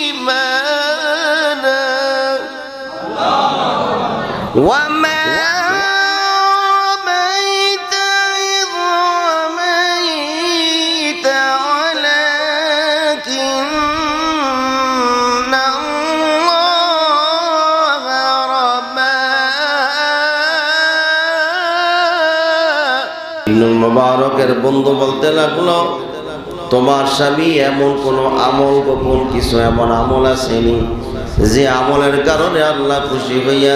ঈমানা ওয়া মা ইবনুল মুবারকের বন্ধু বলতে লাগলো, তোমার স্বামী এমন কোন আমল, গোপন কিছু এমন আমল আসেনি যে আমলের কারণে আল্লাহ খুশি হইয়া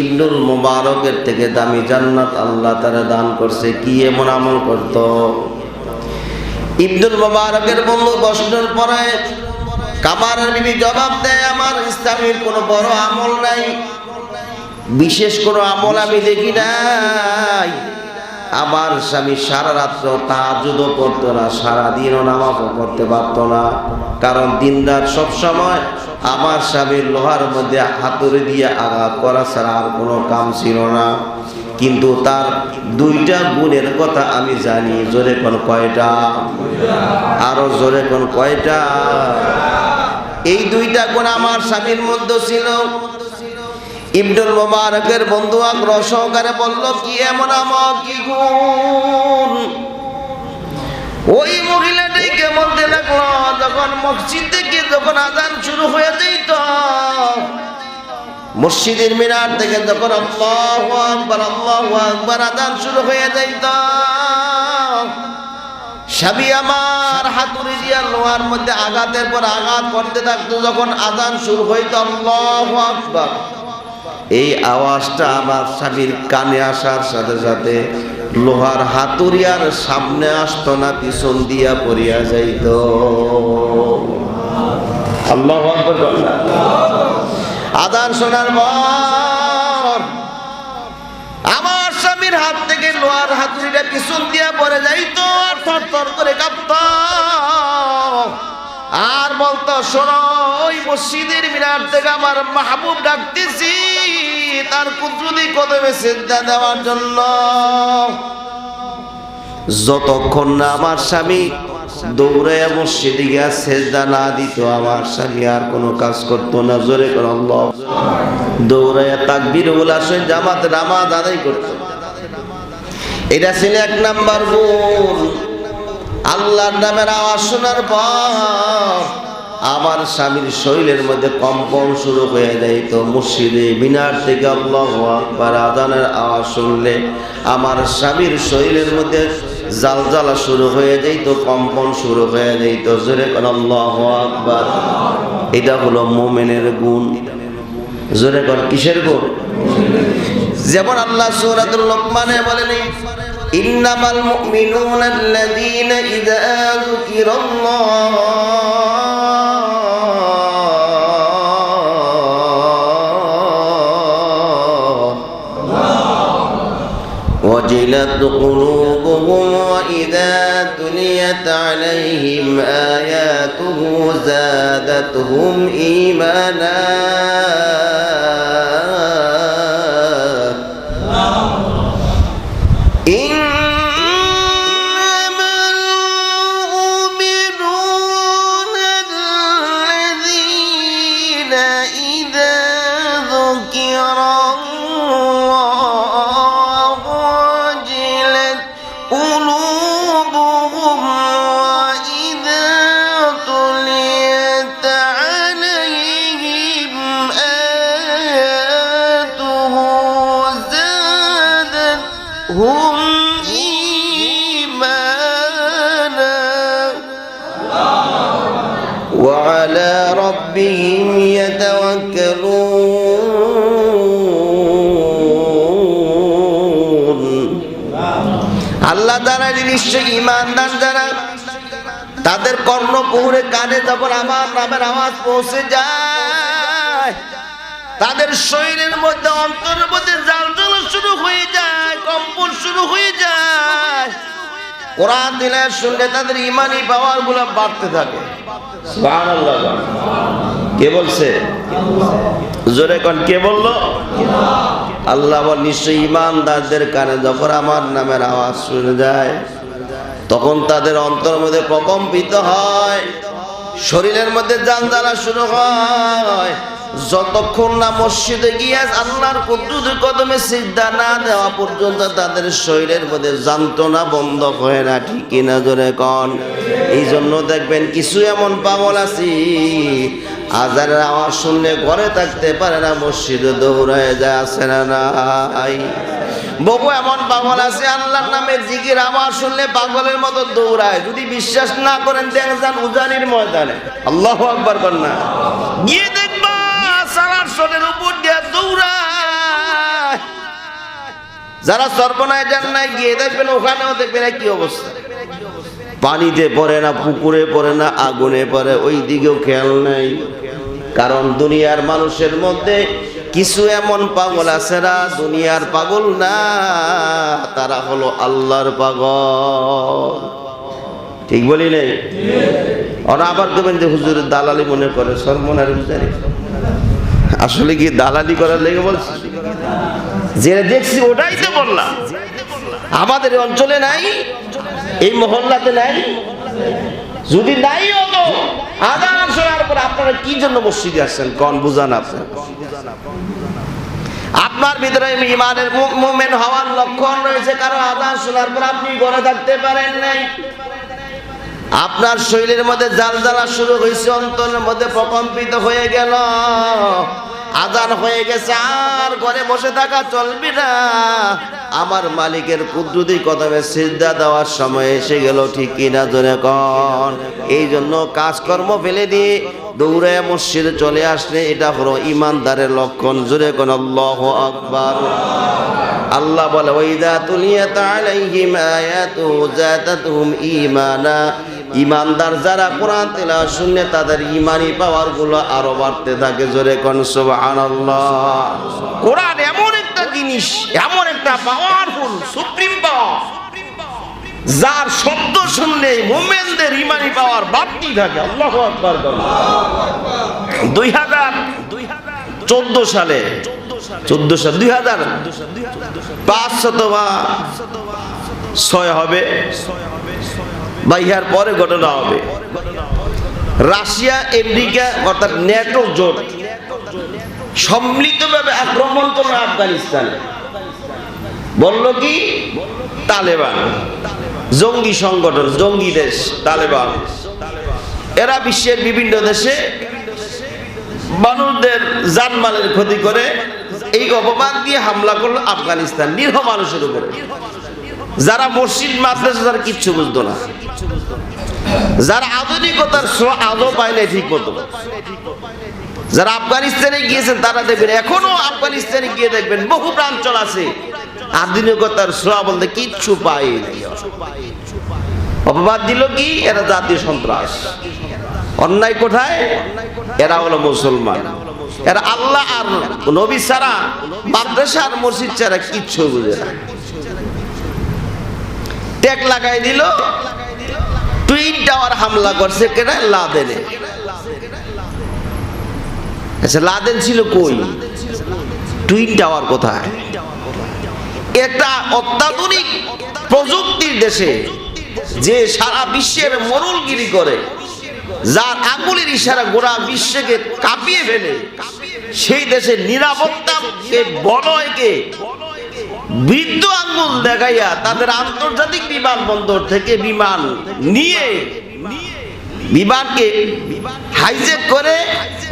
ইবনুল মুবারকের থেকে দামি জান্নাত আল্লাহ তারা দান করছে? কি এমন আমল করত? ইবনুল মুবারকের বন্ধু প্রশ্নের পরে কামারের বিবি জবাব দেয়, আমার ইসলামের কোনো বড় আমল নাই, বিশেষ কোনো আমল আমি দেখি নাই। আমার স্বামী সারা রাত্র তাহাজ্জুদও পড়তো না, সারাদিনও নামাজও পড়তে পারত না, কারণ দিন রাত সব সময় আমার স্বামীর লোহার মধ্যে হাতুড়ি দিয়ে আঘাত করা ছাড়া আর কোনো কাম ছিল না। কিন্তু তার দুইটা গুণের কথা আমি জানি। জোরে কোন কয়টা? আরো জোরে কোন কয়টা? এই দুইটা গুণ আমার স্বামীর মধ্যে ছিল। ইবনুল মুবারকের বন্ধু আগ্রহ সহকারে বলল, কি এমন আমল, কি গুণ? ওই মহিলাটাকে বলতে লাগলো, যখন মসজিদ থেকে যখন আযান শুরু হয়ে যেত, মসজিদের মিনার থেকে যখন আল্লাহু আকবার আযান শুরু হয়ে যেত, স্বামী আমার হাতুড়ি দিয়ে লোহার মধ্যে আঘাতের পর আঘাত করতে থাকতো। যখন আযান শুরু হইত আল্লাহু আকবার, এই আওয়াজটা আমার স্বামীর কানে আসার সাথে সাথে লোহার হাতুড়ি আর সামনে আসতো না, পিছন দিয়া পড়িয়া যাইত। আল্লাহু আকবার। আযান শোনার পর আমার স্বামীর হাত থেকে লোহার হাতুড়িটা পিছন দিয়া পড়ে যাইত, আর থরথর করে কাঁপত আর বলতো, শোনো, ওই মসজিদের মিনার থেকে আমার মাহবুব ডাকতেছি তার কুদরতি কদমে সিজদা দেওয়ার জন্য। যতক্ষণ না আমার স্বামী দৌড়াইয়া মসজিদে গিয়া সিজদা না দিত, আমার স্বামী আর কোনো কাজ করতো না। জোরে করে আল্লাহ। দৌড়াইয়া তাকবীরুল আসর জামাতে নামাজ আদায় করত। এটা ছিল এক নাম্বার গুণ। আল্লাহর নামের আওয়াজ শোনার পর আমার স্বামীর শরীরের মধ্যে কম্পন শুরু হয়ে যাইত। মসজিদে মিনার থেকে আল্লাহু আকবার আযানের আওয়াজ শুনলে আমার স্বামীর শরীরের মধ্যে জালজালা শুরু হয়ে যাইত, কম্পন শুরু হয়ে যাইত। জোরে কোন আল্লাহু আকবার। এটা হলো মুমিনের গুণ। জোরে কোন কিসের গুণ? যেমন আল্লাহ সূরাতুল লুকমানে বলেন, ইন্নামাল মুমিনুনা আল্লাযীনা ইযা যুকিরাল্লাহ وجلت قلوبهم وإذا تليت عليهم آياته زادتهم إيمانا هم إيمانا وعلى ربهم يتوكلون আল্লাহ তাআলা নিশ্চয় ঈমানদার যারা, তাদের কর্ণকুহরে কানে যখন আমার নামের আওয়াজ পৌঁছে যায়, তাদের শরীরের মধ্যে অন্তরের মধ্যে জালজালা শুরু হয়ে যায়, কম্পন শুরু হয়ে যায়। কোরআন তিলাওয়াত শুনলে তাদের ঈমানি পাওয়ার গুলো বাড়তে থাকে। সুবহানাল্লাহ। কে বলছে? জোরে কোন কে বললো? আল্লাহ বল, নিশ্চয়ই ঈমানদারদের কানে যখন আমার নামের আওয়াজ শুনে যায়, তখন তাদের অন্তরের মধ্যে প্রকম্পিত হয়, শরীরের মধ্যে জ্বালা শুরু হয় যতক্ষণ না মসজিদে গিয়ে আল্লাহর কুদরতের কদমে সিজদা না দেওয়া পর্যন্ত তাদের শরীরের মধ্যে যন্ত্রণা বন্ধ হয় না, ঠিক কিনা জোরে কন। এই জন্য দেখবেন কিছু এমন পাগল আছে আজানের আওয়াজ শুনলে ঘরে থাকতে পারে না, মসজিদে দৌড়ায় যায়, আছে না নাই? বহু এমন পাগল আছে আল্লাহর নামে জিকির আওয়াজ শুনলে পাগলের মতো দৌড়ায়। যদি বিশ্বাস না করেন দেখেন উজানির ময়দানে, আল্লাহু আকবার কন্যা গিয়ে দেখবা সালার সরের উপর দিয়ে দৌড়ায়। যারা সর্বনায় যান নাই গিয়ে দেখবেন ওখানেও দেখবেন কি অবস্থা, পানিতে পড়ে না, পুকুরে পড়ে না, আগুনে পড়ে, ওই দিকেও খেয়াল নাই। কারণ দুনিয়ার মানুষের মধ্যে কিছু এমন পাগল আছে না দুনিয়ার পাগল না, তারা হলো আল্লাহর পাগল। ঠিক বলি নাই? ওরা আবার দেবেন যে হুজুরের দালালি মনে করে, সর্বনার হুজুর আসলে কি দালালি করার লেগে বলছি? যেটা দেখছি ওটাই তো বললাম। আমাদের অঞ্চলে নাই, এই মহল্লাতে নাই। যদি নাই হলো আজান শোনার পর আপনারা কি জন্য মসজিদে আসছেন কোন বুঝান? আপনার ভিতরে ঈমানের মুমিন হওয়ার লক্ষণ রয়েছে, কারণ আজান শোনার পর আপনি ঘরে থাকতে পারেন নাই। আপনার শরীরের মধ্যে জ্বালা শুরু হয়েছে, অন্তরের মধ্যে প্রকম্পিত হয়ে গেল, আজান হয়ে গেছে, আর ঘরে বসে থাকা চলবে না। আমার মালিকের কুদরতি কদমে সিজদা দেওয়ার সময় এসে গেল, ঠিক কিনা জোরে কন। এই জন্য কাজকর্ম ফেলে দিয়ে দৌড়ে মসজিদে চলে আসলে এটা হলো ইমানদারের লক্ষণ। জোরে কোন আল্লাহু আকবার। আল্লাহ বলে ওয়াইদা তুলিয়াত আলাইহিম আয়াতু যাতাতুহুম ঈমানা, ইমানদার যারা কোরআন তেলাওয়াত শুনে তাদের ঈমানি পাওয়ার গুলো আরো বাড়তে থাকে। জোরে কোন সুবহানাল্লাহ। কোরআন এমন একটা জিনিস, এমন একটা পাওয়ারফুল সুপ্রিম পাওয়ার, যার শব্দ শুনলে মুমিনদের ঈমানি পাওয়ার বাড়তে থাকে। আল্লাহু আকবার। 2014 সালে 2506 হবে বা ইহার পরে ঘটনা হবে। রাশিয়া আমেরিকা অর্থাৎ ন্যাটো জোট সম্মিলিতভাবে আক্রমণ করলো আফগানিস্তানে। বলল কি? তালেবান জঙ্গি সংগঠন, জঙ্গি দেশ তালেবান। এরা বিশ্বের বিভিন্ন দেশে মানুষদের জানমালের ক্ষতি করে, এই অপবাদ দিয়ে হামলা করলো আফগানিস্তান নিরীহ মানুষের উপরে। যারা মসজিদ মাদ্রাসা যারা কিচ্ছু বুঝতো না, যারা আধুনিকতার আদৌ পায় না ঠিক মতো, যারা আফগানিস্তানে গিয়েছেন তারা দেখবেন এখনো আফগানিস্তানে গিয়ে দেখবেন বহু প্রাঞ্চল আছে আধুনিকতার ছোঁয়া বলতে কিচ্ছু পায় না। অপবাদ দিল কি? এরা জাতীয় সন্ত্রাস। অন্যায় কোথায়? এরা হলো মুসলমান। এরা আল্লাহ আর নবী ছাড়া, মাদ্রাসা আর মসজিদ ছাড়া কিচ্ছু বুঝে না। ট্যাগ লাগাই দিল, টুইন টাওয়ার হামলা করছে কেনা? লাদেনে। আচ্ছা লাদেন ছিল কই? টুইন টাওয়ার কোথায়? একটা অত্যাধুনিক প্রযুক্তির দেশে যে সারা বিশ্বের মরুলগিরি করে, যার আঙ্গুলের ইশারা গোটা বিশ্বকে কাঁপিয়ে ফেলে, সেই দেশের নিরাপত্তাকে বলয়কে বৃদ্ধ আঙ্গুল দেখাইয়া তাদের আন্তর্জাতিক বিমানবন্দর থেকে বিমান নিয়ে বিমানকে হাইজ্যাক করে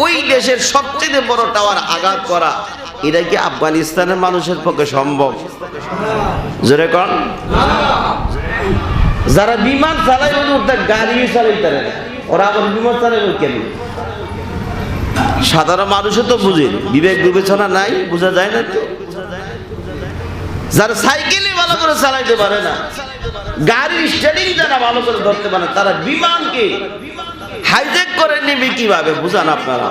ওই দেশের সবচেয়ে বড় টাওয়ার আঘাত করা, এটা কি আফগানিস্তানের মানুষের পক্ষে সম্ভব? জোরে কন। যারা বিমান চালায় গাড়ি চালাইতে না, ওরা আবার বিমান চালাইব কেন? সাধারণ মানুষও তো বুঝে, বিবেক বিবেচনা নাই, বোঝা যায় না তো। যারা সাইকেলে ভালো করে চালাইতে পারে না, গাড়ির স্টার্টিং যারা ভালো করে ধরতে পারে, তারা বিমানকে হাইজ্যাক করে নেবে কিভাবে? বুঝান আপনারা।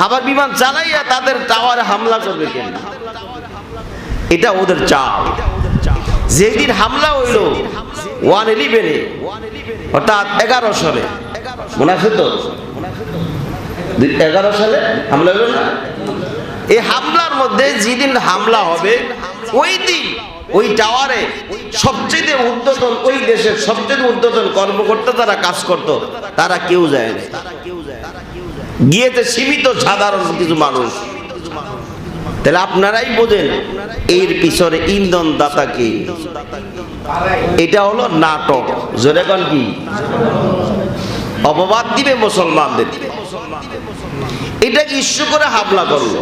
আবার বিমান চালাইয়া তাদের টাওয়ারে হামলা করবে কেন? এটা ওদের চাপ। যেদিন হামলা হইল 111-এ অর্থাৎ 11 সালে, মনে আছে তো? 11 সালে হামলা হইল না? এই হামলার মধ্যে যেদিন হামলা হবে ওই দিন ওই টাওয়ারে সবচেয়ে ঊর্ধ্বতন, ওই দেশের সবচেয়ে ঊর্ধ্বতন কর্মকর্তা যারা কাজ করত, তারা কেউ যায় না, গিয়েছে সীমিত সাধারণ কিছু মানুষ। তাহলে আপনারাই বোঝেন এর পিছনে ইন্ধন দাতা কে। এটা হলো নাটক। জোরে কোন কি? অপবাদ দিবে মুসলমানদের। এটা কি ইস্যু করে হামলা করলো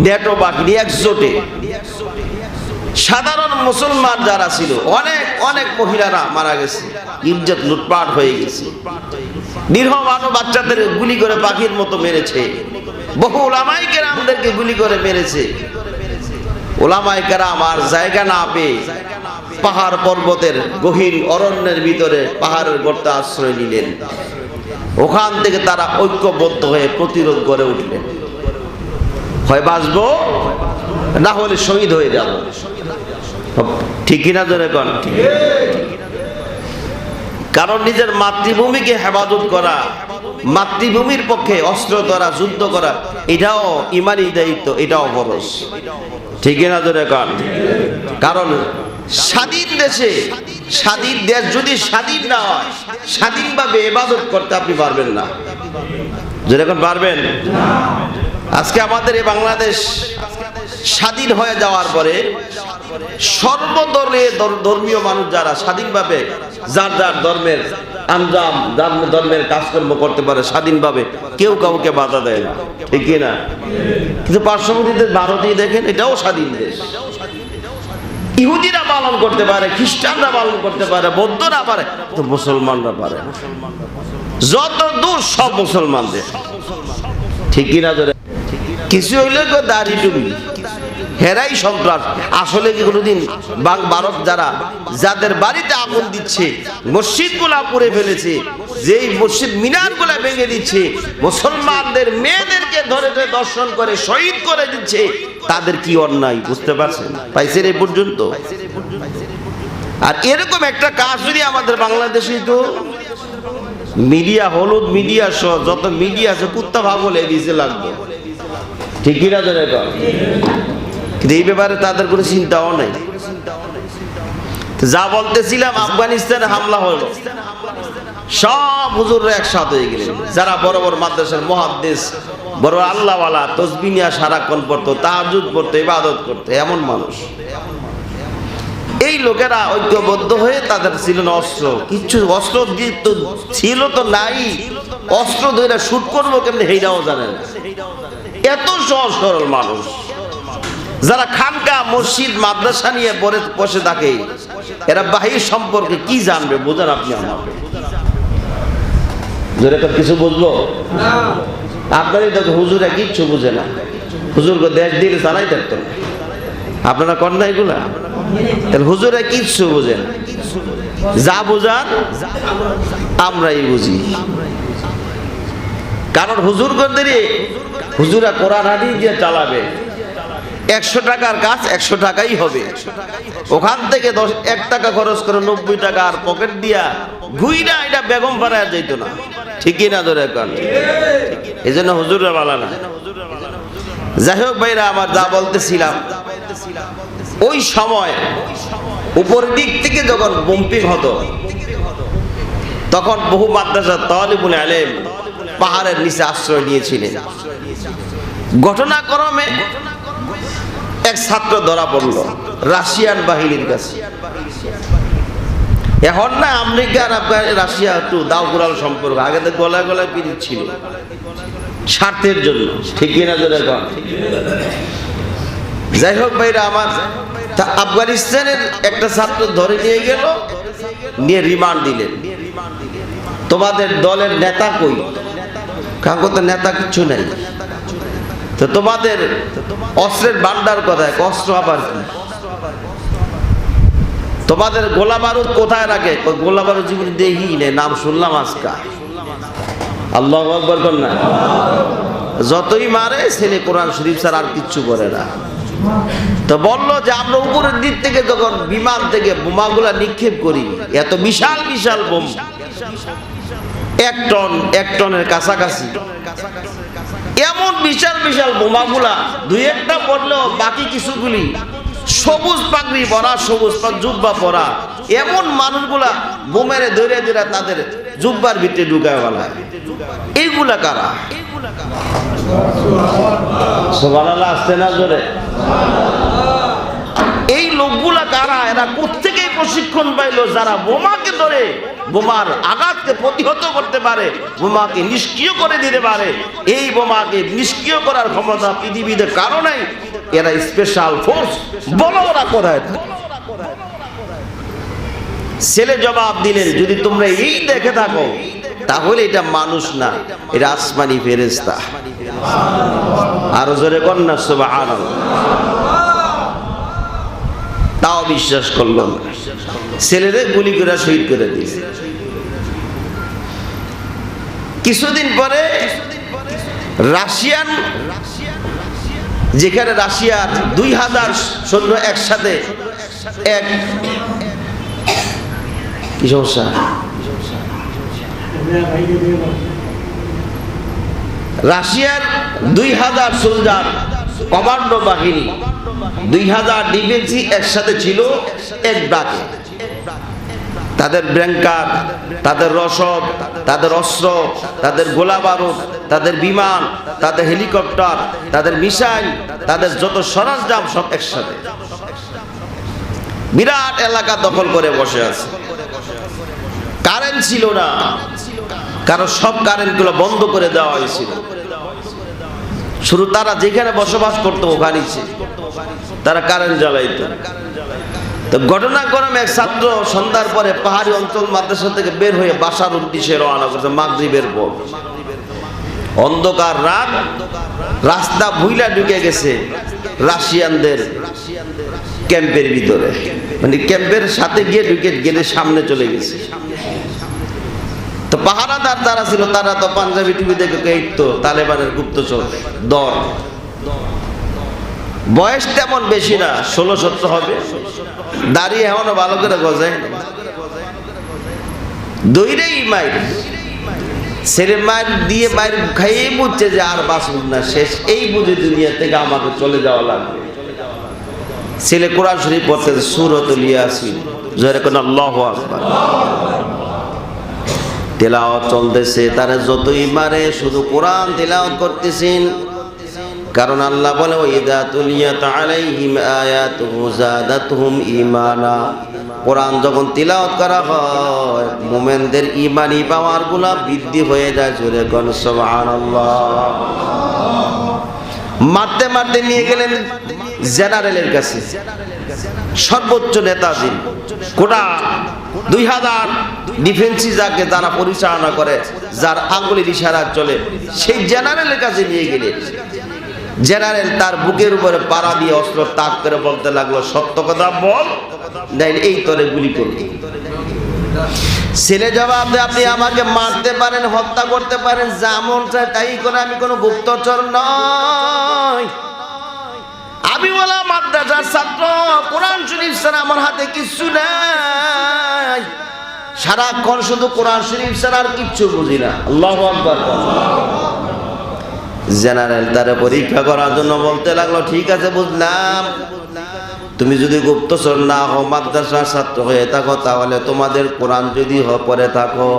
নেটো বাহিনী একজোটে। সাধারণ মুসলমান যারা ছিল, অনেক অনেক মহিলারা মারা গেছে, ইজ্জত লুটপাট হয়ে গেছে, নিরীহ মানব বাচ্চাদের গুলি করে পাখির মতো মেরেছে, বহু ওলামায়ে কেরামদেরকে গুলি করে মেরেছে। ওলামায়ে কেরাম আর জায়গা না পেয়ে পাহাড় পর্বতের গহীন অরণ্যের ভিতরে পাহাড়ের গর্তে আশ্রয় নিলেন। ওখান থেকে তারা ঐক্যবদ্ধ হয়ে প্রতিরোধ গড়ে উঠলেন। হয় বাঁচবো, না হলে শহীদ হয়ে যাব। ঠিক কিনা জোরে কোন? কারণ নিজের মাতৃভূমিকে হেফাজত করা, মাতৃভূমির পক্ষে অস্ত্র ধরা, যুদ্ধ করা, এটাও ইমানি দায়িত্ব, এটাও ফরজ। ঠিক কিনা জোরে কোন? কারণ স্বাধীন দেশে, স্বাধীন দেশ যদি স্বাধীন না হয়, স্বাধীনভাবে ইবাদত করতে আপনি পারবেন না। যেরকম পারবেন, আজকে আমাদের এই বাংলাদেশ স্বাধীন হয়ে যাওয়ার পরে সর্বদলীয় ধর্মীয় মানুষ যারা স্বাধীনভাবে যার যার ধর্মের আঞ্জাম, ধর্মের কাজকর্ম করতে পারে স্বাধীনভাবে, কেউ কাউকে বাধা দেয় না। ঠিক কিনা? কিন্তু পার্শ্ববর্তী দেশ ভারতীয় দেখেন, এটাও স্বাধীন দেশ। ইহুদিরা পালন করতে পারে, খ্রিস্টানরা পালন করতে পারে, বৌদ্ধরা পারে, তো মুসলমানরা পারে। যত দূর সব মুসলমানদের। ঠিক কিনা? কিছু হইলে দাড়ি টুপি, হেরাই সন্ত্রাস। আসলে কি কোনোদিন ভারত যারা যাদের বাড়িতে আগুন দিচ্ছে, মসজিদগুলা পুড়ে ফেলেছে, যেই মসজিদ মিনারগুলা ভেঙে দিচ্ছে, মুসলমানদের মেয়েদেরকে ধরে ধরে দর্শন করে শহীদ করে দিচ্ছে, তাদের কি অন্যায় বুঝতে পারছেন? পাইছেন এই পর্যন্ত? আর এরকম একটা কাজ যদি আমাদের বাংলাদেশে, তো মিডিয়া, হলুদ মিডিয়া সহ যত মিডিয়া আছে, কুত্তা ভাবলে দিতে লাগবে। ঠিক কিনা জানে? কিন্তু এই ব্যাপারে তাদের কোনো চিন্তাও নেই। যা বলতেছিলাম, আফগানিস্তানে হামলা হলো, সব হুজুররা একসাথে হয়ে গেলেন। যারা বড় বড় মাদ্রাসার মুহাদ্দিস, বড় আল্লাহওয়ালা, তাসবিহ নিয়ে সারাক্ষণ পড়তো, তাহাজ্জুদ পড়তো, ইবাদত করতো, এমন মানুষ। এই লোকেরা ঐক্যবদ্ধ হয়ে, তাদের ছিল না অস্ত্র, কিছু অস্ত্র ছিল তো নাই, অস্ত্র ধরে শুট করবো কেমনি সেইটাও জানে না। এত সহজ সরল মানুষ, যারা খানকা, মসজিদ, মাদ্রাসা নিয়ে বসে থাকে, এরা বাহির সম্পর্কে কি জানবে? বোঝেন আপনি আমাকে? কিছু বুঝবো? আপনারই দেখো, হুজুরা কিচ্ছু বুঝে না। হুজুরকে দেশ দিলে চালাই থাকতো না। আপনারা কর না এগুলা? তাহলে হুজুরা কিচ্ছু বুঝে না। যা বুঝান আমরাই বুঝি। কারণ হুজুরা কোরআন হাদিস দিয়ে চালাবে। 100 টাকার কাজ 100 টাকাই হবে। ওখান থেকে 1 টাকা খরচ করে 90 টাকা আর পকেট দিয়া ঘুইরা এটা বেগম পাড়ায় যাইত না। ঠিকই না? ধরে এখন এই জন্য হুজুররা বলা না। যাই হোক ভাইরা আমার, যা বলতেছিলাম, ওই সময় উপর দিক থেকে যখন বম্পিং হতো, তখন বহু মাদ্রাসা তালিবুল ইলম পাহাড়ের নিচে আশ্রয় নিয়েছিলেন। ঘটনাক্রমে এক ছাত্র ধরা পড়ল রাশিয়ান বাহিনীর কাছে। এখন না আমেরিকা আর রাশিয়া একটু দাও কুড়াল সম্পর্ক, আগে তো গলায় গলায় পিরিত ছিল স্বার্থের জন্য। ঠিক কিনা? যাই হোক ভাইরা আমার, আফগানিস্তানের একটা ছাত্র ধরে নিয়ে গেল, নিয়ে রিমান্ড দিলেন। তোমাদের দলের নেতা কই? কাঙ্গো তো নেতা কিচ্ছু নেই। তো তোমাদের অস্ত্রের ভান্ডার কোথায়? অস্ত্র আবার কি? তোমাদের গোলা বারুদ কোথায় রাখে? গোলা বারুদ জীবনে দেখি নেই, নাম শুনলাম আজকা। আল্লাহু আকবার কর না। যতই মারে ছেলে কোরআন শরীফ ছাড়া আর কিচ্ছু করে না। তো বললো যে আমরা উপরের দিক থেকে যখন বিমান থেকে বোমাগুলা নিক্ষেপ করি, এত বিশাল বিশাল বোম, 1 টনের কাছাকাছি, এমন বিশাল বিশাল বোমাগুলা 2-1টা পড়লেও বাকি কিছুগুলি সবুজ পাগড়ি পরা, সবুজ জুব্বা পরা এমন মানুষগুলা বোমেরে ধরে ধরে তাদের জুব্বার ভিতরে ঢুকায় বলা, এইগুলা কারা? সুবহানাল্লাহ, আসতে না জোরে? এই লোকগুলা কারা? এরা কোত্থেকে প্রশিক্ষণ পাইলো যারা বোমাকে ধরে বোমার আঘাতকে প্রতিহত করতে পারে, বোমাকে নিষ্ক্রিয় করে দিতে পারে? এই বোমাকে নিষ্ক্রিয় করার ক্ষমতা পৃথিবীতে কারো নাই। এরা স্পেশাল ফোর্স। বলো ওরা কোথায় থাকে? ছেলে জবাব দিলেন, যদি তোমরা এই দেখে থাকো তাহলে এটা মানুষ না, এটা আসমানি ফেরেশতা। আরো জোরে কন্যা সুবহানাল্লাহ। তাও বিশ্বাস করল না, ছেলেরে গুলি করে শহীদ করে দিয়েছে। কিছুদিন পরে রাশিয়ান, যেখানে রাশিয়ার 2000 সৈন্য একসাথে এক, কি সমস্যা? রাশিয়ার 2000 সোলজার, কমান্ডো বাহিনী 2000 ডিফেন্সি একসাথে ছিল এক ডাকে। তাদের ব্যাংকার, তাদের রসদ, তাদের অস্ত্র, তাদের গোলা বারুদ, তাদের বিমান, তাদের হেলিকপ্টার, তাদের মিসাইল, তাদের যত সরঞ্জাম সব একসাথে বিরাট এলাকা দখল করে বসে আছে। কারেন্ট ছিল না, কারণ সব কারেন্টগুলো বন্ধ করে দেওয়া হয়েছিল। শুরু তারা যেখানে বসবাস করতো ওখানেই তারা কারেন্ট জ্বালাইতো। তো ঘটনাক্রমে এক ছাত্র সন্ধ্যার পরে পাহাড়ি অঞ্চল মাদ্রাসা থেকে বের হয়ে বাসার উদ্দেশ্যে রওনা করছে মাগরিবের পর। অন্ধকার রাত, রাস্তা ভুইলা ঢুকে গেছে রাশিয়ানদের ক্যাম্পের ভিতরে, মানে ক্যাম্পের সাথে গিয়ে ঢুকে গেলে সামনে চলে গেছে। তো পাহারাদার যারা ছিল তারা তো পাঞ্জাবি টিভি দেখে তো তালেবানের গুপ্তচর দল। বয়স তেমন বেশি না, 16-17 হবে, দাঁড়িয়ে এমন ভালো করে গজায় না, দইরেই মাইর ছেলে মায়ের দিয়ে মায়ের খাইয়ে বুঝছে যে আর বাঁচব না, শেষ, এই বুঝে দুনিয়া থেকে আমাকে চলে যাওয়া লাগবে। ছেলে কোরআন শরীফ পড়তেছে, সূরাতুল ইয়াসিন, জোরে কোন আল্লাহু আকবার। তেলাওয়াত চলতেছে, তারা যতই মারে শুধু কোরআন তেলাওয়াত করতেছেন। কারণ আল্লাহ বলে, ওয়াইদা তুলিয়াত আলাইহিম আয়াতুহু যাদাতহুম ঈমানা। কোরআন যখন তিলাওয়াত করা হয় মুমিনদের ঈমানি পাওয়ারগুলো বৃদ্ধি হয়ে যায়। জোরে কোন সুবহানাল্লাহ। মারতে মারতে নিয়ে গেলেন জেনারেলের কাছে, সর্বোচ্চ নেতাজি, কোটা 2000 ডিফেন্সি যাকে যারা পরিচালনা করে, যার আঙ্গুলের ইশারা চলে, সেই জেনারেলের কাছে নিয়ে গেলেন। জেনারেল তার বুকের উপরে পাড়া দিয়ে অস্ত্র তাক করে বলতে লাগলো, সত্য কথা বল, নাইলে এই তরে গুলি করবে। ছেলে জবাব দেয়, আপনি আমাকে মারতে পারেন, হত্যা করতে পারেন, যেমন চাই তাই করে, আমি কোনো গুপ্তচর নয়, আমি বলা মাদ্রাসার ছাত্র, কোরআন শরীফ ছাড়া আমার হাতে কিচ্ছু নাই, সারাক্ষণ শুধু কোরআন শরীফ ছাড়া আর কিচ্ছু বুঝি না। আল্লাহু আকবার। জেনারেল তারে পরীক্ষা করার জন্য বলতে লাগলো, ঠিক আছে বুঝলাম, তুমি যদি গুপ্তচর না হও, মাদ্রাসার ছাত্র হয়ে থাকো, তাহলে তোমাদের কোরআন যদি পড়ে থাকো,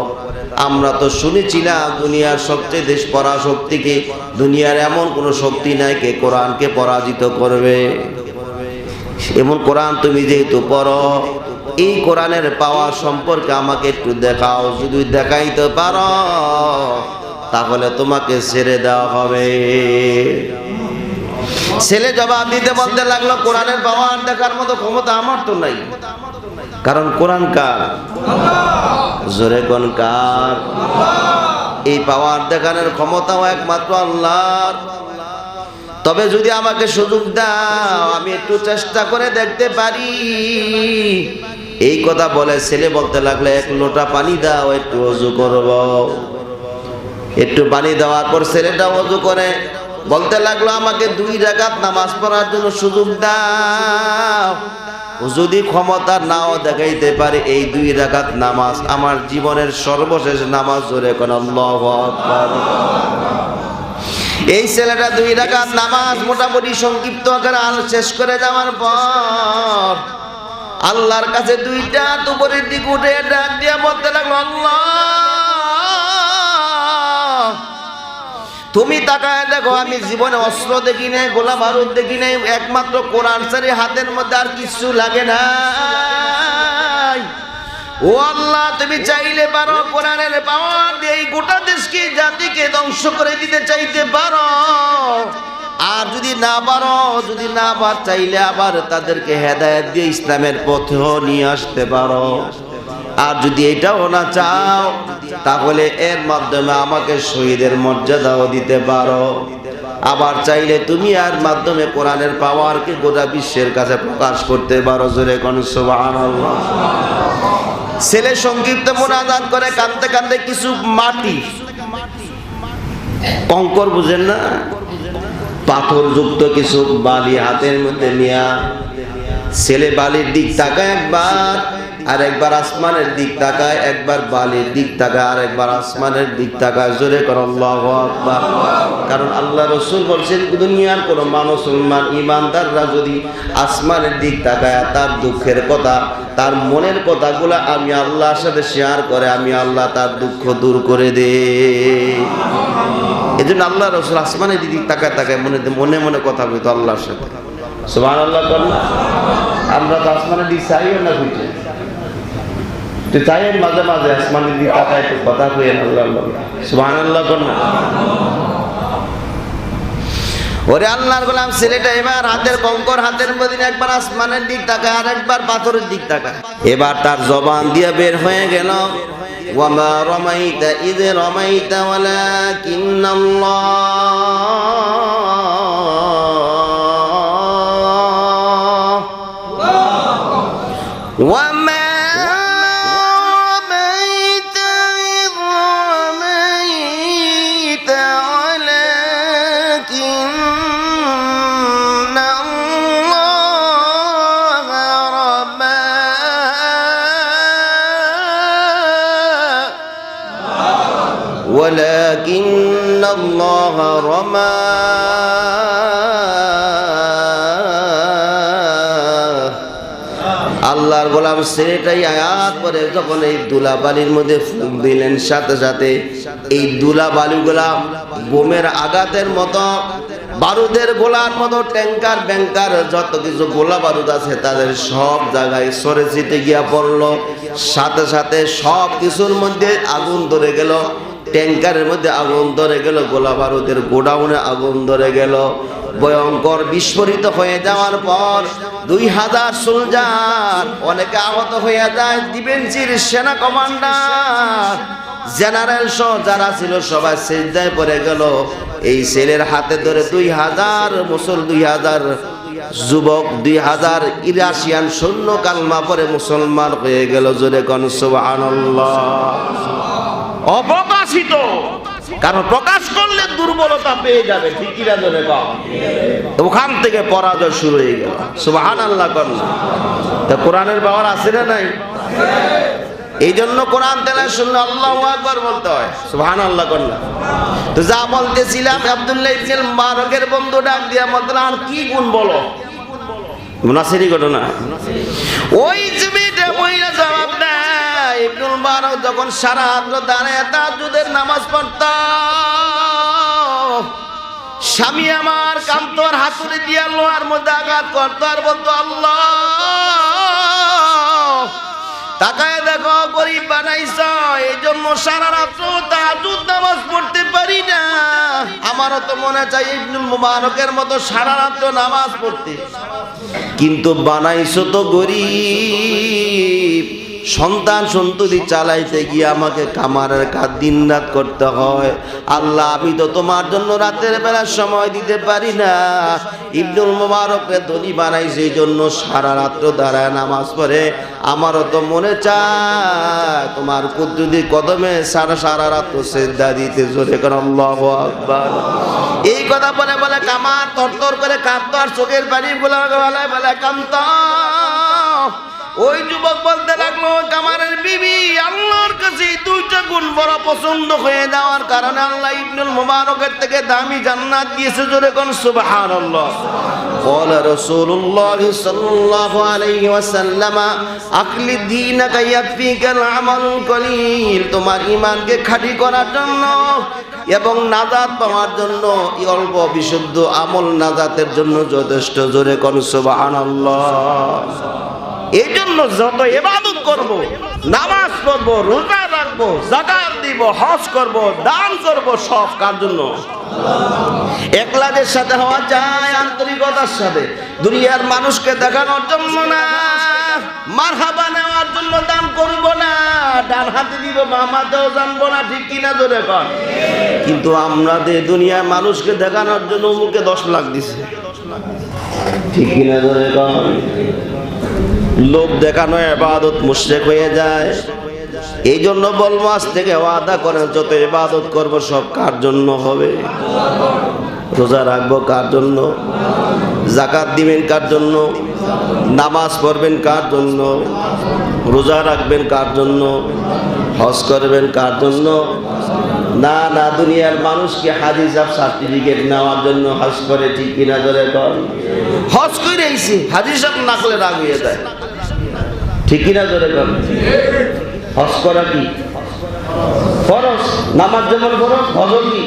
আমরা তো শুনেছিলাম দুনিয়ার সবচেয়ে দেশ পরাশক্তিকে, দুনিয়ার এমন কোনো শক্তি নাই কে কোরআনকে পরাজিত করবে। এমন কোরআন তুমি যেহেতু পড়ো, এই কোরআনের পাওয়া সম্পর্কে আমাকে একটু দেখাও, যদি দেখাইতে পারো তাহলে তোমাকে ছেড়ে দেওয়া হবে। ছেলে জবাব দিতে বলতে লাগলো, কোরআনের পাওয়ার দেখার মতো ক্ষমতা আমার তো নাই, কারণ কোরআন কার? জোরে কোন কার? এই পাওয়ার দেখানোর ক্ষমতাও একমাত্র আল্লাহর। তবে যদি আমাকে সুযোগ দাও, আমি একটু চেষ্টা করে দেখতে পারি। এই কথা বলে ছেলে বলতে লাগলো, 1 লোটা পানি দাও, একটু ওযু করব। একটু পানি দেওয়ার পর ছেলেটা ওযু করে বলতে লাগলো, আমাকে 2 রাকাত নামাজ পড়ার জন্য সুযোগ দাও। যদি ক্ষমতা নাও দেখাইতে পারে, এই 2 রাকাত নামাজ আমার জীবনের সর্বশেষ নামাজ। জোরে কোন আল্লাহু আকবার। এই ছেলেটা 2 রাকাত নামাজ মোটামুটি সংক্ষিপ্ত আকারে শেষ করে যাওয়ার পর আল্লাহর কাছে 2টা উপরের দিকে উঠে ডাক দিয়ে বলতে লাগলো, আল্লাহ তুমি তাকায় দেখো, আমি জীবনে অস্ত্র দেখি নাই, গোলা বারুদ দেখি নাই, একমাত্র কোরআন শরীফ হাতের মধ্যে, আর কিছু লাগে না। ও আল্লাহ, তুমি চাইলে পারো কোরআনের পাওয়ার দিয়ে এই গোটা দেশকে, জাতিকে ধ্বংস করে দিতে চাইতে পারো। আর যদি না পারো, যদি না পার চাইলে আবার তাদেরকে হেদায়েত দিয়ে ইসলামের পথেও নিয়ে আসতে পারো। আর যদি এটাও না চাও, তাহলে এর মাধ্যমে আমাকে শহীদের মর্যাদাও দিতে পারো। আবার চাইলে তুমি আর মাধ্যমে কোরআনের পাওয়ারকে গোটা বিশ্বের কাছে প্রকাশ করতে পারো। জোরে কোন সুবহানাল্লাহ। ছেলে সংক্ষিপ্ত মুনাজাত করে কাঁদতে কাঁদতে কিছু মাটি, কঙ্কর বুঝেন না, পাথর যুক্ত কিছু বালি হাতের মধ্যে নিয়া, ছেলে বালির দিক তাকায় একবার, আর একবার আসমানের দিক তাকায়, একবার বালির দিক তাকায়, আর একবার আসমানের দিক তাকায়। জোরে কর আল্লাহু আকবার। কারণ আল্লাহ রাসূল বলেছেন, দুনিয়ার কোন মুসলমান ইমানদাররা যদি আসমানের দিক তাকায়, তার দুঃখের কথা, তার মনের কথাগুলো আমি আল্লাহর সাথে শেয়ার করে, আমি আল্লাহ তার দুঃখ দূর করে দেই। এজন্য আল্লাহ রাসূল আসমানের দিক তাকায় তাকায় মনে মনে কথা বলতো আল্লাহর সাথে। সুবহানাল্লাহ করনা। আমরা তো আসমানের দিক চাইও না, বুঝছেন, তো চাই মাঝে মাঝে আসমানের দিক তাকায় একটু কথা কই আল্লাহ। সুবহানাল্লাহ করনা। ওরে আল্লাহর গোলাম, ছেলেটা এবার হাতের কঙ্কর হাতের মধ্যে একবার আসমানের দিক তাকায়, আর একবার পাথরের দিক তাকায়। এবার তার জবান দিয়ে বের হয়ে গেল, ওয়ামা রামাইতা ইয রামাইতা ওয়ালাকিন্নাল্লাহ ওয়ামা ولكن الله رمى আল্লাহর গোলাম ছেলেটাই আয়াত পরে যখন এই দুলাবালির মধ্যে ফুঁক দিলেন, সাথে সাথে এই দুলাবালিগুলা বোমের আঘাতের মতো, বারুদের গোলার মতো, ট্যাঙ্কার ব্যাংকার যত কিছু গোলা বারুদ আছে তাদের সব জায়গায় সরে ছিটে গিয়া পড়লো। সাথে সাথে সব কিছুর মধ্যে আগুন ধরে গেল, ট্যাঙ্কারের মধ্যে আগুন ধরে গেল, গোলা বারুদের গোডাউনে আগুন ধরে গেল। ভয়ঙ্কর বিস্ফোরিত হয়ে যাওয়ার পর 2000 সোলজার অনেকে আহত হয়ে যায়। ডিফেন্সের সেনা কমান্ডার জেনারেল সহ যারা ছিল সবাই সিজদায় পড়ে গেল। এই ছেলের হাতে ধরে 2000 যুবক, 2000 ইরাশিয়ান সৈন্য কালমা পরে মুসলমান হয়ে গেল। জোরে কোন সুবহানাল্লাহ। অপ্রকাশিত, কারণ প্রকাশ করলে দুর্বলতা পেয়ে যাবে, ঠিকই না? জোরে কও। ওখান থেকে পরাজয় শুরু হয়ে গেল। সুবহানাল্লাহ করলাম। তা কোরআনের পাওয়ার আছে না নাই? এই জন্য কোরআন তেলাওয়াত শুনলে আল্লাহু আকবার বলতে হয়। সুবহানাল্লাহ করলাম। তো যা বলতেছিলাম, আব্দুল্লাহ ইবনে মুবারকের বন্ধু ডাক দিয়া বললেন, আর কি গুণ বলো? মুনাসিরি ঘটনা। ওই জমিতে মহিলা জবাব দেয়, ইবনুল মুবারক যখন সারা রাত দাঁড়ায় তাহাজ্জুদের নামাজ পড়ত, স্বামী আমার কামতো, আর হাতুড়ি দিয়া লোহার মধ্যে আঘাত করতো, আর বলতো, আল্লাহ তাকায় দেখো গরিব বানাইছ, এই জন্য সারা রাত তাহাজ্জুদ নামাজ পড়তে পারি না। আমারও তো মনে চাই ইবনুল মুবারকের মতো সারা রাত নামাজ পড়তে, কিন্তু বানাইছো তো গরিব, সন্তান সন্ততি চালাইতে গিয়ে আমাকে কামারের কাজ দিন রাত করতে হয়। আল্লাহ, আমি তো তোমার জন্য রাতের বেলা সময় দিতে পারি না। ইবনুল মুবারককে ধনী বানাইছে, এই জন্য সারা রাত্র দাঁড়ায় নামাজ পড়ে। আমারও তো মনে চায় তোমার কুদরতি কদমে সারা রাত্র সিজদা দিতে। জোরে করে আল্লাহু আকবার। এই কথা বলে বলে কামার তরতর করে কাঁদতো, আর চোখের পানি বলে কামতো। ওই যুবক বলতে লাগলো, কামারের বিবি আল্লাহর কাছে দুইটা গুণ বড় পছন্দ হয়ে যাওয়ার কারণে আল্লাহ ইবনুল মুবারকের থেকে দামি জান্নাত দিয়েছে। জোরে কোন সুবহানাল্লাহ। قال رسول الله صلى الله عليه وسلم আকলি দীনকা ইয়াকফিকা العمل القليل। তোমার ঈমানকে খাঁটি করার জন্য এবং নাজাত পাওয়ার জন্য এই অল্প বিশুদ্ধ আমল নাজাতের জন্য যথেষ্ট। জোরে কোন সুবহানাল্লাহ। এই জন্য যত ইবাদত করব, নামাজ পড়ব, রোজা রাখব, যাকাত দিব, হজ করব, দান করব, সব কার জন্য? একলাদের সাথে হওয়া যায়, আন্তরিকতার সাথে, দুনিয়ার মানুষকে দেখানোর জন্য না, মারহাবা নেওয়ার জন্য দান করব না, ডান হাতে দিব বাম হাতেও জানবো না, ঠিক কিনা জোরে কর। কিন্তু আমরা দুনিয়ার মানুষকে দেখানোর জন্য মুখে 10 লাখ দিছে, ঠিক কিনা জোরে কর। লোভ দেখানো ইবাদত মুশরিক হয়ে যায়। এই জন্য বলবো আজ থেকে ওয়াদা করেন, যত ইবাদত করব সব কার জন্য হবে? রোজা রাখবো কার জন্য? যাকাত দিবেন কার জন্য? নামাজ পড়বেন কার জন্য? রোজা রাখবেন কার জন্য? হজ করবেন কার জন্য? না না, দুনিয়ার মানুষকে হাজি সাহেব সার্টিফিকেট নেওয়ার জন্য হজ করে, ঠিক কিনা ধরে কর। হজ করে আইছি, হাজি সাহেব না করলে রাগ হয়ে যায়, ঠিক কিনা ধরে কর। হজ করা কি ফরজ, নামাজ যেমন ফরজ, হজও কি?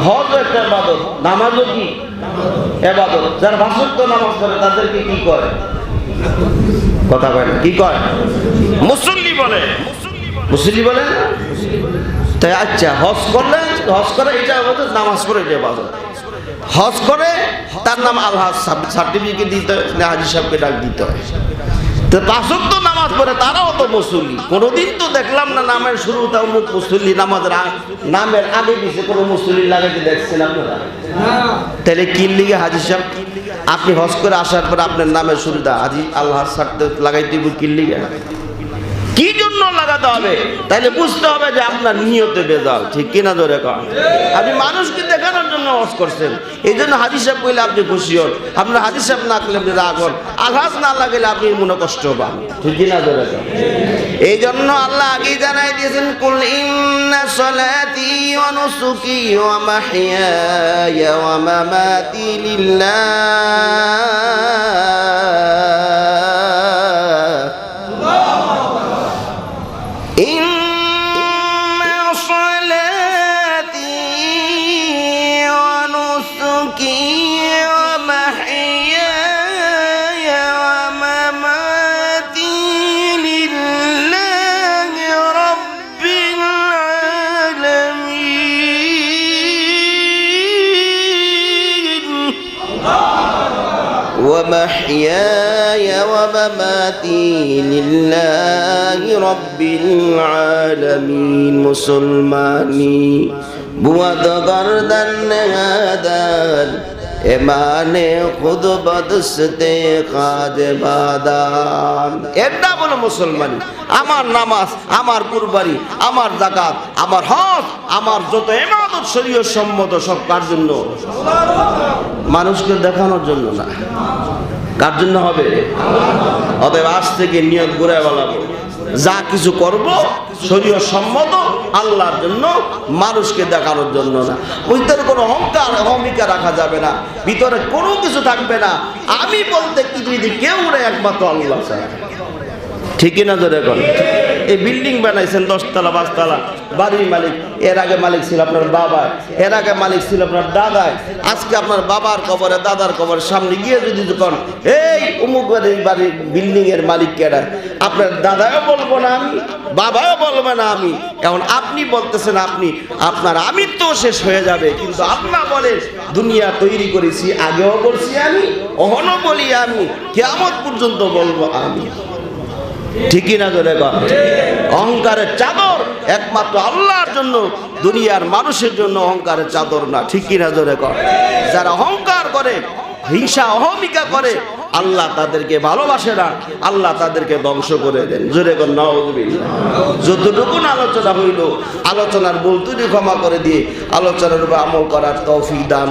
হজ একটা ইবাদত, নামাজও কি ইবাদত। যারা 5 ওয়াক্ত নামাজ পড়ে তাদেরকে কি করে? কথা কয় না, কি কয়? মুসল্লি বলে, মুসল্লি বলে। তাই আচ্ছা, হজ করলে, হজ করে এটা ইবাদত, নামাজ পড়ে এটা ইবাদত। হজ করে তার নাম আলহাজ সার্টিফিকেট দিতে হয়, হাজি সাহেবকে ডাক দিতে হয়। তো 5 ওয়াক্ত নামাজ পড়ে তারাও তো মুসল্লি। কোনোদিন তো দেখলাম না নামের শুরুতে অমুক মুসল্লি, নামাজের নামের আগে পিছে কোনো মুসল্লি লাগাইতে দেখছেন আপনারা? তাহলে কি লিগে হাজি সাহেব আপনি হজ করে আসার পর আপনার নামের শুরুটা হাজি আল্লাহ লাগাইতে কি লিগে, কি জন্য লাগাতে হবে? তাইলে বুঝতে হবে যে আপনার নিয়তে বেজাল, ঠিক কিনা ধরে কন। আপনি মানুষকে দেখানোর জন্য হজ করছেন, এই জন্য হাজি সাহেব কইলে আপনি খুশি হন, আপনার হাজি সাহেব না করলে আপনি রাগ হন, আলহাজ না লাগাইলে আপনি মনে কষ্ট পান, ঠিক কিনা ধরে কন। এই জন্য আল্লাহ আগেই জানাই দিয়েছেন, কুল ইন্না সলাতি ওয়া নুসুকি ওয়া মাহইয়ায়া ওয়া মামাতি লিল্লাহ। ومحياي ومماتي لله رب العالمين। মুসলমানি বুয়াদ গর্দন হাদান এমানে খুদ বদস্তে কাজ বাদান। এটা বলো মুসলমানি। আমার নামাজ, আমার কুরবানি, আমার যাকাত, আমার হজ, আমার যত ইবাদত শরীয়ত সম্মত সব কার জন্য? মানুষকে দেখানোর জন্য না, কার জন্য হবে? অতএব আজ থেকে নিয়ত করে বলাবো, যা কিছু করব শরীয়ত সম্মত, আল্লাহর জন্য, মানুষকে দেখানোর জন্য না। ভিতরে কোনো অহংকার অহমিকা রাখা যাবে না, ভিতরে কোনো কিছু থাকবে না। আমি বলতে পৃথিবীতে কেউ নেই, একমাত্র আল্লাহ ছাড়া, ঠিক না জোরে কর। এই বিল্ডিং বানাইছেন 10 তলা 5 তলা, বাড়ির মালিক, এর আগে মালিক ছিল আপনার বাবা, এর আগে মালিক ছিল আপনার দাদা। আজকে আপনার বাবার কবরে, দাদার কবরের সামনে গিয়ে যদি যখন এই অমুক বাড়ির বিল্ডিং এর মালিক কেডা, আপনার দাদাও বলবো না আমি, বাবাও বলবে না আমি। এখন আপনি বলতেছেন আপনি, আপনার আমিত্ব শেষ হয়ে যাবে, কিন্তু আল্লাহ বলে দুনিয়া তৈরি করেছি, আগেও বলছি আমি, অহনো বলি আমি, কিয়ামত পর্যন্ত বলবো আমি, ঠিকই না জোরে কর। অহংকারের চাদর একমাত্র আল্লাহর জন্য, দুনিয়ার মানুষের জন্য অহংকারের চাদর না, ঠিকই না জোরে কর। যারা অহংকার করে, হিংসা অহমিকা করে, আল্লাহ তাদেরকে ভালোবাসে না, আল্লাহ তাদেরকে ধ্বংস করে দেন। জোরে কর নাউযুবিল্লাহ। যতটুকু আলোচনা হইল, আলোচনার ভুল ত্রুটি ক্ষমা করে দিয়ে আলোচনার উপর আমল করার তৌফিক দান।